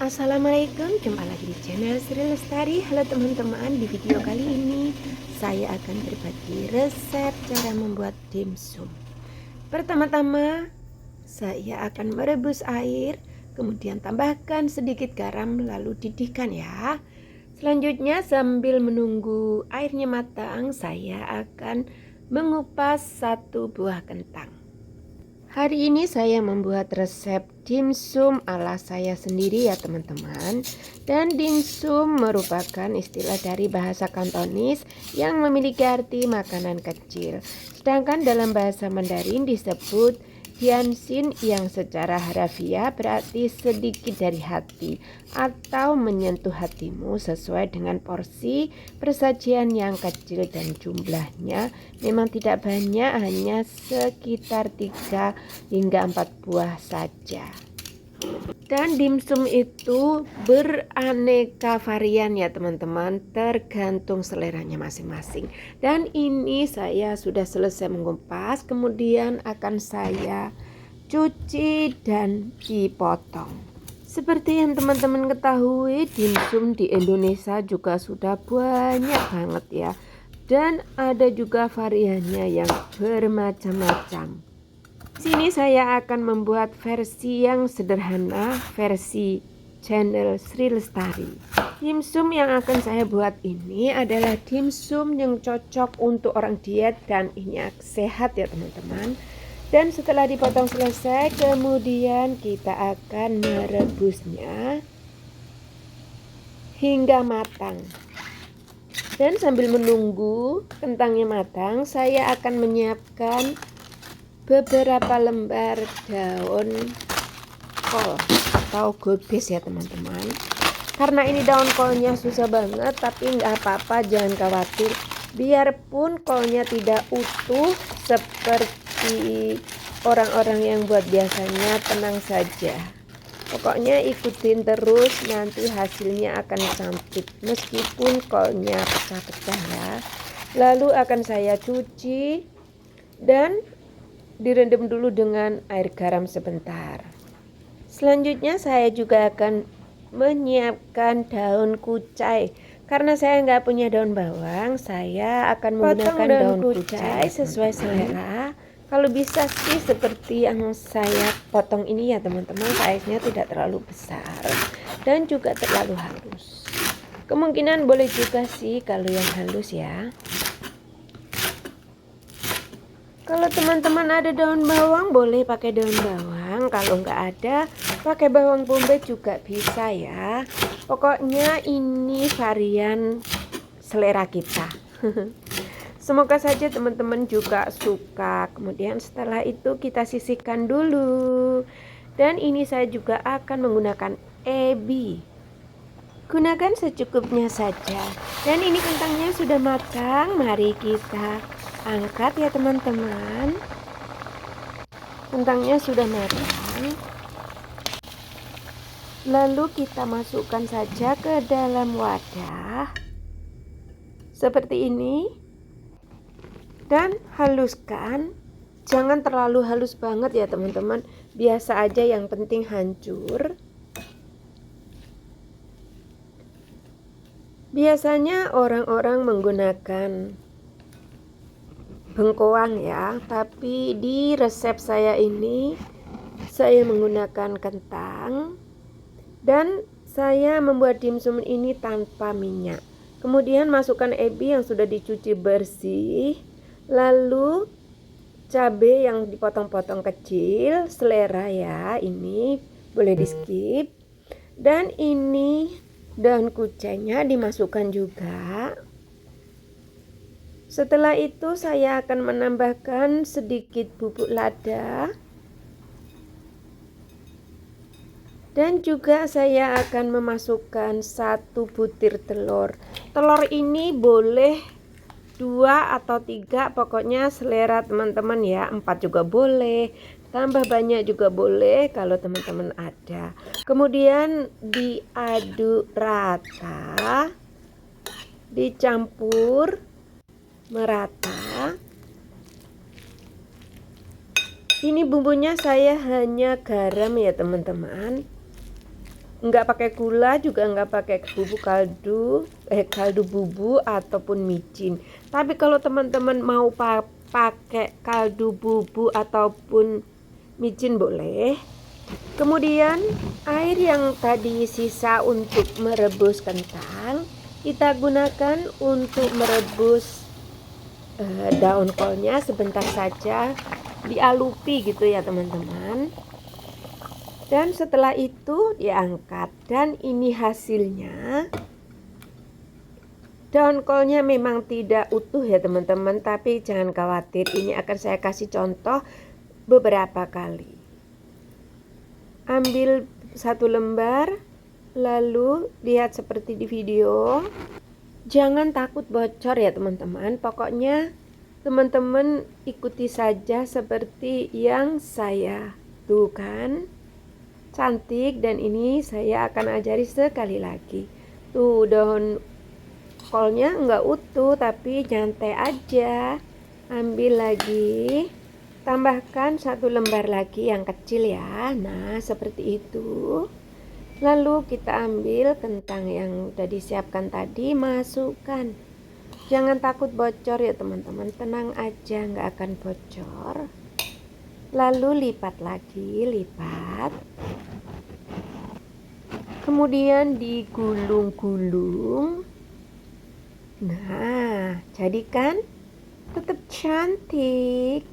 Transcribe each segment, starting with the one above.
Assalamualaikum, jumpa lagi di channel Sri Lestari. Halo teman-teman, di video kali ini saya akan berbagi resep cara membuat dimsum. Pertama-tama saya akan merebus air, kemudian tambahkan sedikit garam lalu didihkan ya. Selanjutnya sambil menunggu airnya matang, saya akan mengupas satu buah kentang. Hari ini saya membuat resep dimsum ala saya sendiri ya teman-teman. Dan dimsum merupakan istilah dari bahasa Kantonis yang memiliki arti makanan kecil. Sedangkan dalam bahasa Mandarin disebut Tianxin yang secara harafiah berarti sedikit dari hati atau menyentuh hatimu sesuai dengan porsi persajian yang kecil dan jumlahnya memang tidak banyak, hanya sekitar 3 hingga 4 buah saja. Dan dimsum itu beraneka varian ya teman-teman, tergantung seleranya masing-masing. Dan ini saya sudah selesai mengupas, kemudian akan saya cuci dan dipotong. Seperti yang teman-teman ketahui, dimsum di Indonesia juga sudah banyak banget ya. Dan ada juga variannya yang bermacam-macam. Sini saya akan membuat versi yang sederhana, versi channel Sri Lestari. Dimsum yang akan saya buat ini adalah dimsum yang cocok untuk orang diet dan ini sehat ya teman-teman. Dan setelah dipotong selesai, kemudian kita akan merebusnya hingga matang. Dan sambil menunggu kentangnya matang, saya akan menyiapkan beberapa lembar daun kol atau gobes ya teman-teman. Karena ini daun kolnya susah banget, tapi nggak apa-apa, jangan khawatir. Biarpun kolnya tidak utuh seperti orang-orang yang buat biasanya, tenang saja. Pokoknya ikutin terus, nanti hasilnya akan cantik meskipun kolnya pecah-pecah ya. Lalu akan saya cuci dan direndam dulu dengan air garam sebentar. Selanjutnya saya juga akan menyiapkan daun kucai. Karena saya nggak punya daun bawang, saya akan menggunakan daun kucai sesuai selera. Kalau bisa sih seperti yang saya potong ini ya teman-teman, size-nya tidak terlalu besar dan juga terlalu halus. Kemungkinan boleh juga sih kalau yang halus ya. Kalau teman-teman ada daun bawang, boleh pakai daun bawang. Kalau nggak ada, pakai bawang bombay juga bisa ya. Pokoknya ini varian selera kita. Semoga saja teman-teman juga suka. Kemudian setelah itu kita sisihkan dulu. Dan ini saya juga akan menggunakan ebi. Gunakan secukupnya saja. Dan ini kentangnya sudah matang. Mari kita angkat ya teman-teman. Kentangnya sudah matang. Lalu kita masukkan saja ke dalam wadah seperti ini. Dan haluskan. Jangan terlalu halus banget ya teman-teman. Biasa aja, yang penting hancur. Biasanya orang-orang menggunakan bengkoang ya, tapi di resep saya ini saya menggunakan kentang dan saya membuat dimsum ini tanpa minyak. Kemudian masukkan ebi yang sudah dicuci bersih, lalu cabai yang dipotong-potong kecil, selera ya, ini boleh di skip. Dan ini daun kucainya dimasukkan juga. Setelah itu saya akan menambahkan sedikit bubuk lada. Dan juga saya akan memasukkan 1 butir telur. Telur ini boleh 2 atau 3, pokoknya selera teman-teman ya. 4 juga boleh, tambah banyak juga boleh kalau teman-teman ada. Kemudian diaduk rata, dicampur merata. Ini bumbunya saya hanya garam ya teman-teman. nggak pakai gula, juga nggak pakai bubuk kaldu bubu ataupun micin. Tapi kalau teman-teman mau pakai kaldu bubu ataupun micin boleh. Kemudian air yang tadi sisa untuk merebus kentang kita gunakan untuk merebus daun kolnya sebentar saja, dialupi gitu ya teman-teman. Dan setelah itu diangkat, dan ini hasilnya. Daun kolnya memang tidak utuh ya teman-teman, tapi jangan khawatir, ini akan saya kasih contoh beberapa kali. Ambil 1 lembar, lalu lihat seperti di video. Jangan takut bocor ya teman-teman, pokoknya teman-teman ikuti saja seperti yang saya. Tuh kan, cantik. Dan ini saya akan ajari sekali lagi. Tuh, daun kolnya nggak utuh tapi nyantai aja. Ambil lagi, tambahkan 1 lembar lagi yang kecil ya. Nah, seperti itu. Lalu kita ambil kentang yang udah disiapkan tadi, masukkan. Jangan takut bocor ya teman-teman, tenang aja, nggak akan bocor. Lalu lipat lagi, lipat. Kemudian digulung-gulung. Nah, jadi kan tetap cantik.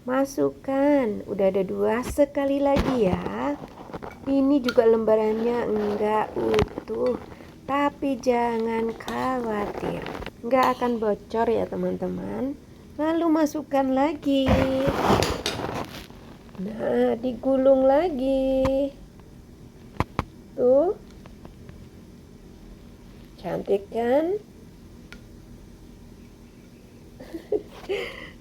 Masukkan, udah ada 2, sekali lagi ya. Ini juga lembarannya enggak utuh, tapi jangan khawatir, enggak akan bocor ya teman-teman. Lalu masukkan lagi. Nah, digulung lagi. Tuh, cantik kan?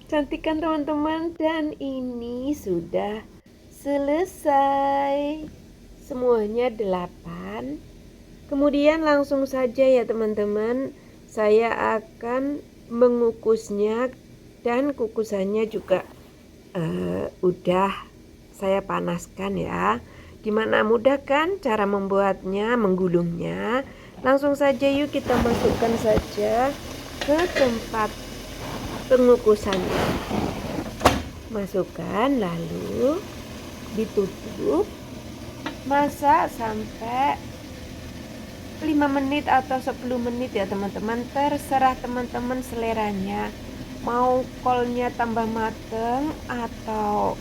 Cantik kan teman-teman? Dan ini sudah selesai. Semuanya 8. Kemudian langsung saja ya teman-teman, saya akan mengukusnya, dan kukusannya juga udah saya panaskan ya. Gimana, mudah kan cara membuatnya, menggulungnya? Langsung saja yuk kita masukkan saja ke tempat pengukusannya. Masukkan, lalu ditutup. Masak sampai 5 menit atau 10 menit ya teman-teman, terserah teman-teman seleranya. Mau kolnya tambah mateng atau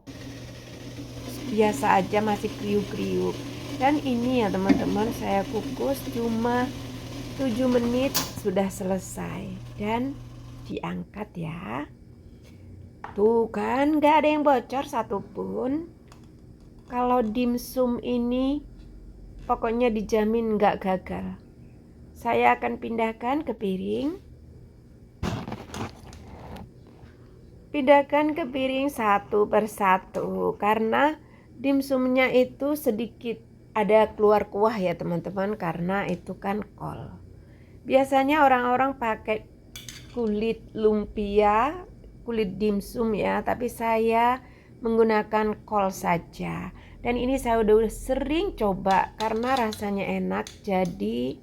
biasa aja masih kriuk-kriuk. Dan ini ya teman-teman, saya kukus cuma 7 menit sudah selesai. Dan diangkat ya. Tuh kan, gak ada yang bocor satupun. Kalau dimsum ini pokoknya dijamin nggak gagal. Saya akan pindahkan ke piring. Pindahkan ke piring satu persatu, karena dimsumnya itu sedikit ada keluar kuah ya teman-teman, karena itu kan kol. Biasanya orang-orang pakai kulit lumpia, kulit dimsum ya, tapi saya menggunakan kol saja. Dan ini saya udah sering coba karena rasanya enak, jadi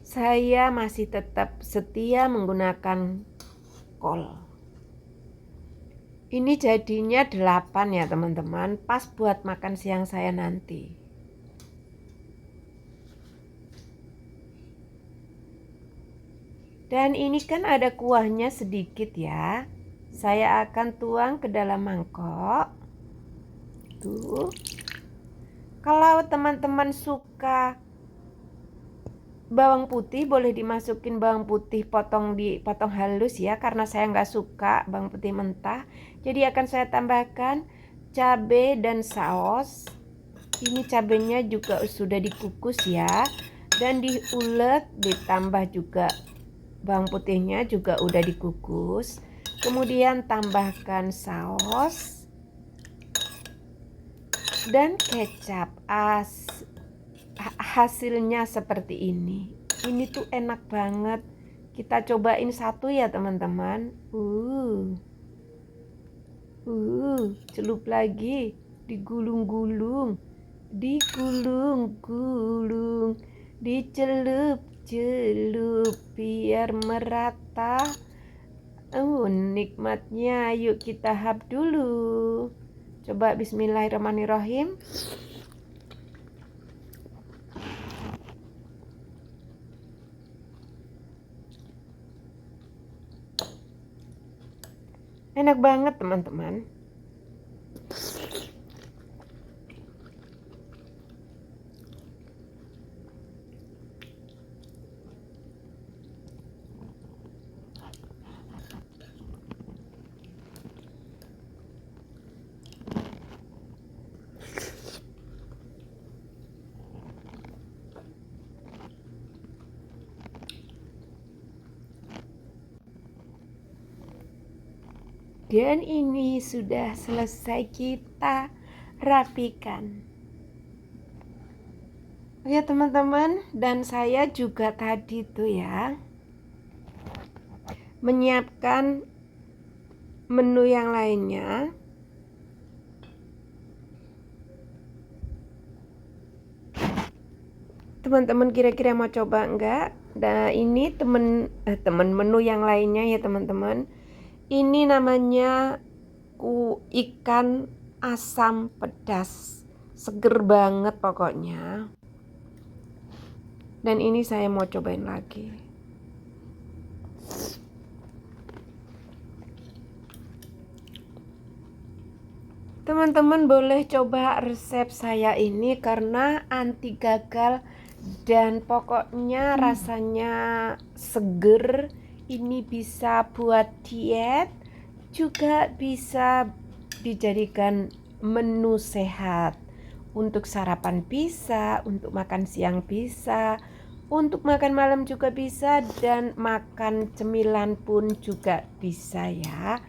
saya masih tetap setia menggunakan kol. Ini jadinya 8 ya teman-teman, pas buat makan siang saya nanti. Dan ini kan ada kuahnya sedikit ya. Saya akan tuang ke dalam mangkok. Tuh. Kalau teman-teman suka bawang putih, boleh dimasukin bawang putih dipotong halus ya, karena saya nggak suka bawang putih mentah. Jadi akan saya tambahkan cabai dan saus. Ini cabenya juga sudah dikukus ya, dan diulek, ditambah juga bawang putihnya juga udah dikukus. Kemudian tambahkan saus dan kecap. Hasilnya seperti ini. Ini tuh enak banget. Kita cobain satu ya teman-teman. Celup lagi, digulung-gulung. digulung-gulung, dicelup-celup biar merata. Nikmatnya, yuk kita hap dulu. Coba bismillahirrahmanirrahim. Enak banget teman-teman. Dan ini sudah selesai kita rapikan. Ya teman-teman, dan saya juga tadi tuh ya menyiapkan menu yang lainnya. Teman-teman kira-kira mau coba enggak? Nah, ini temen menu yang lainnya ya teman-teman. Ini namanya ikan asam pedas. Seger banget pokoknya. Dan ini saya mau cobain lagi. Teman-teman boleh coba resep saya ini karena anti gagal dan pokoknya rasanya seger. Ini bisa buat diet, juga bisa dijadikan menu sehat. Untuk sarapan bisa, untuk makan siang bisa, untuk makan malam juga bisa, dan makan cemilan pun juga bisa ya.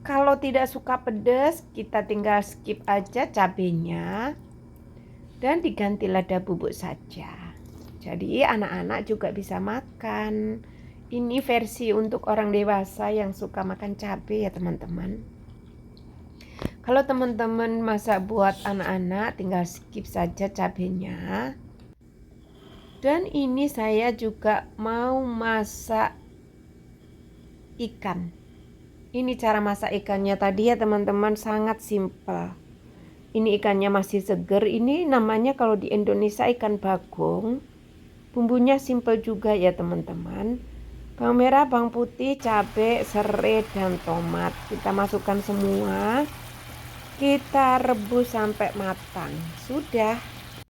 Kalau tidak suka pedas, kita tinggal skip aja cabenya dan diganti lada bubuk saja. Jadi anak-anak juga bisa makan. Ini versi untuk orang dewasa yang suka makan cabai ya teman-teman. Kalau teman-teman masak buat anak-anak, tinggal skip saja cabenya. Dan ini saya juga mau masak ikan. Ini cara masak ikannya tadi ya teman-teman, sangat simpel. Ini ikannya masih seger. Ini namanya kalau di Indonesia ikan bagong. Bumbunya simpel juga ya teman-teman. Bawang merah, bawang putih, cabai, serai, dan tomat. Kita masukkan semua. Kita rebus sampai matang. Sudah.